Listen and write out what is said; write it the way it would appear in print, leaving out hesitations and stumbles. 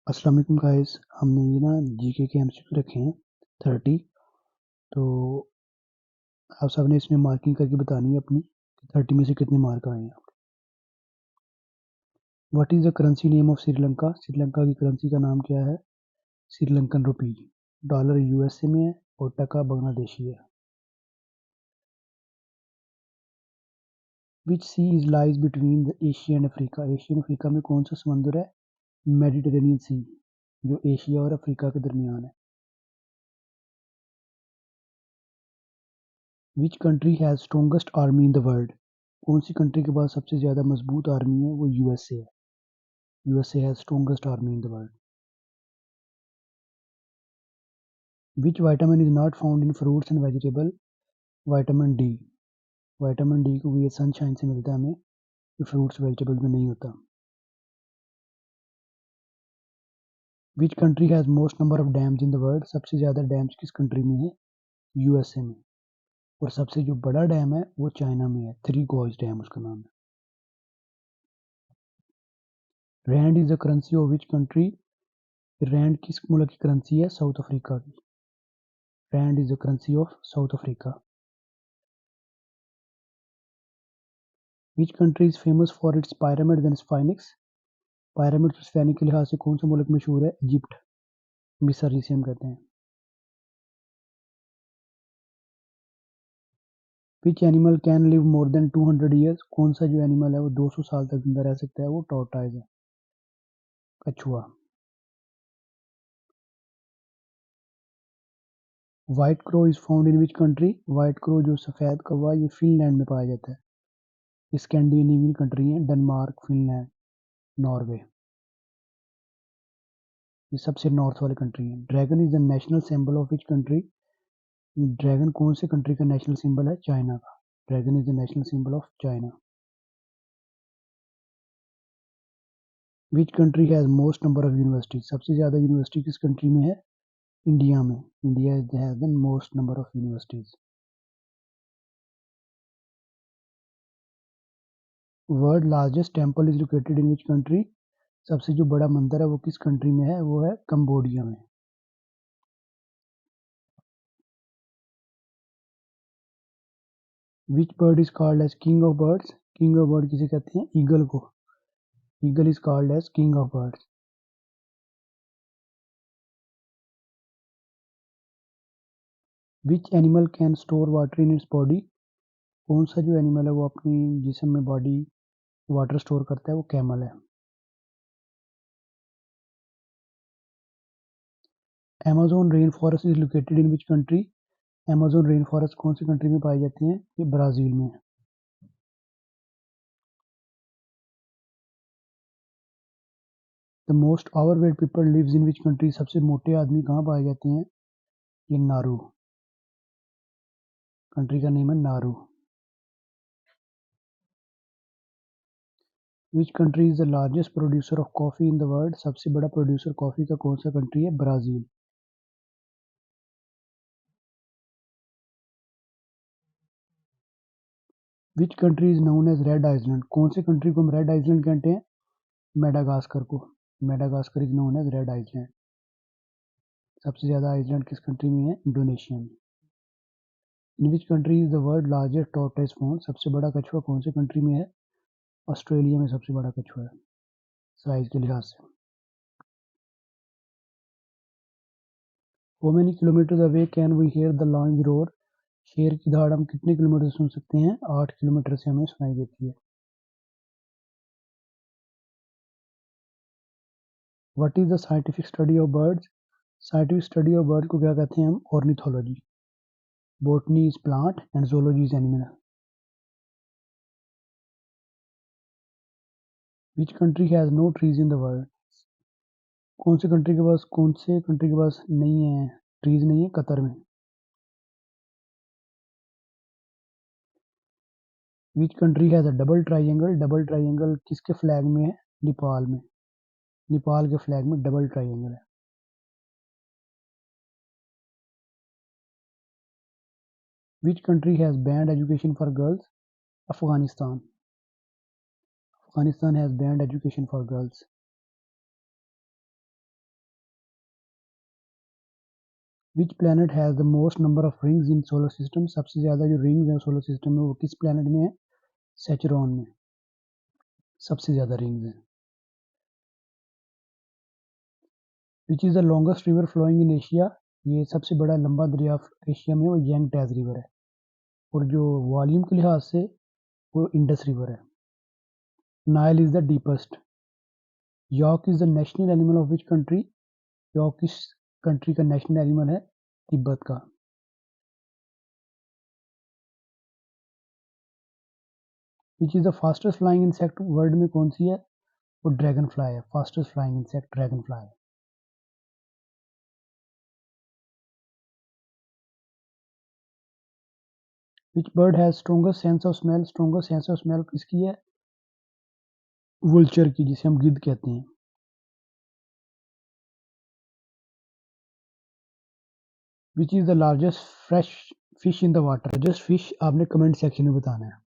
अस्सलाम वालेकुम गाइस। हमने ये ना जीके के एमसीक्यू रखे हैं 30। तो आप सबने इसमें मार्किंग करके बतानी है अपनी कि 30 में से कितने मार्क आए हैं। What is the currency name of Sri Lanka? Sri Lanka की करेंसी का नाम क्या है? श्रीलंकन रुपी। डॉलर यूएसए में है और टका बांग्लादेशी है। Which sea is lies between the Asia and Africa? Asia and Africa में कौन सा समुंदर है? मेडिटेरेनियन सी, जो एशिया और अफ्रीका के दरमियान है। Which country has strongest army in the world? कौन सी कंट्री के पास सबसे ज़्यादा मजबूत आर्मी है? वो यूएसए है। USA has strongest army in the world. Which vitamin is not found in fruits and vegetable? Vitamin D. Vitamin D को ये सनशाइन से मिलता है हमें, ये फ्रूट्स वेजिटेबल्स में नहीं होता। Which country has most number of dams in the world? सबसे ज़्यादा डैम्स किस कंट्री में है? यूएसए में। और सबसे जो बड़ा डैम है वो चाइना में है, थ्री गॉर्ज डैम उसका नाम है। Rand is the currency of which country? Rand किस मुल्क की करेंसी है? साउथ अफ्रीका की। Rand is the currency of South Africa. Which country is famous for its pyramid and sphinx? Pyramid और sphinx के लिहाज से कौन सा मुल्क मशहूर है? इजिप्ट, मिस्र जिसे हम कहते हैं। विच animal can live more than 200 years? कौन सा जो एनिमल है वो 200 साल तक जिंदा रह सकता है? वो टॉर्टॉइस है, कछुआ। White crow is found in which country? White crow जो सफ़ेद कौवा, ये फिनलैंड में पाया जाता है। स्कैंडिनेवियन कंट्री है, डेनमार्क, फिनलैंड, नॉर्वे, ये सबसे नॉर्थ वाली कंट्री है। Dragon is the national symbol of which country? Dragon कौन से कंट्री का नेशनल सिंबल है? चाइना का। Dragon is the national symbol of China. Which country has most number of universities? सबसे ज़्यादा यूनिवर्सिटी किस कंट्री में है? इंडिया में। India has the most number of universities. World largest temple is located in which country? सबसे जो बड़ा मंदिर है वो किस कंट्री में है? वो है कंबोडिया में। Which bird is called as king of birds? King of bird किसे कहते हैं? ईगल को। Eagle is called as king of birds. Which animal can store water in its body? कौन सा जो एनिमल है वो अपनी जिस्म में बॉडी वाटर स्टोर करता है? वो कैमल है। Amazon rain forest is located in which country? Amazon rain forest कौन सी कंट्री में पाई जाती हैं? ये ब्राज़ील में है। The most overweight people lives in which country? सबसे मोटे आदमी कहाँ पाए जाते हैं? ये नारू, कंट्री का नेम है Nauru. Which country is the largest producer of coffee in the world? सबसे बड़ा प्रोड्यूसर कॉफी का कौन सा कंट्री है? Brazil. Which country is known as red island? कौन से कंट्री को हम रेड आइसलैंड कहते हैं? मेडागास्कर को। Madagascar is known as red island. सबसे ज्यादा आइसलैंड किस कंट्री में है? इंडोनेशिया में। In which country is the world largest tortoise found? सबसे बड़ा कछुआ कौन से कंट्री में है? ऑस्ट्रेलिया में सबसे बड़ा कछुआ है साइज के लिहाज से। How many kilometre away can we hear the lions roar? शेर की दहाड़ हम कितने किलोमीटर सुन सकते हैं? 8 किलोमीटर से हमें सुनाई देती है। What is the scientific study of birds? Scientific study of bird को क्या कहते हैं हम? Ornithology. Botany is plant and zoology is animal. Which country has no trees in the world? कौन से कंट्री के पास नहीं है ट्रीज? नहीं है, कतर में। विच country has a double triangle? Double triangle किसके फ्लैग में है? नेपाल में। नेपाल के फ्लैग में डबल ट्राइंगल है। विच country has banned education for girls? Afghanistan. Afghanistan has banned education for girls. Which planet has the most number of rings in solar system, सबसे ज़्यादा जो रिंग्स हैं सोलर सिस्टम में वो किस प्लैनेट में है? सैचुरॉन में सबसे ज़्यादा रिंग्स हैं। Which is the longest river flowing in Asia, ये सबसे बड़ा लंबा दरिया एशिया में वो यांगटेज रिवर है, और जो वॉल्यूम के लिहाज से वो इंडस रिवर है। Nile is the deepest. Yak is the national animal of which country, yak किस कंट्री का नेशनल एनिमल है? तिब्बत का। Which is the fastest flying insect world में कौन सी है? वो ड्रैगन फ्लाई है, fastest flying insect dragonfly. Which bird has strongest sense of smell, strongest sense of smell किसकी है? वुलचर की, जिसे हम गिद्ध कहते हैं। Which is the largest fresh fish in the water, largest fish आपने कमेंट सेक्शन में बताना है।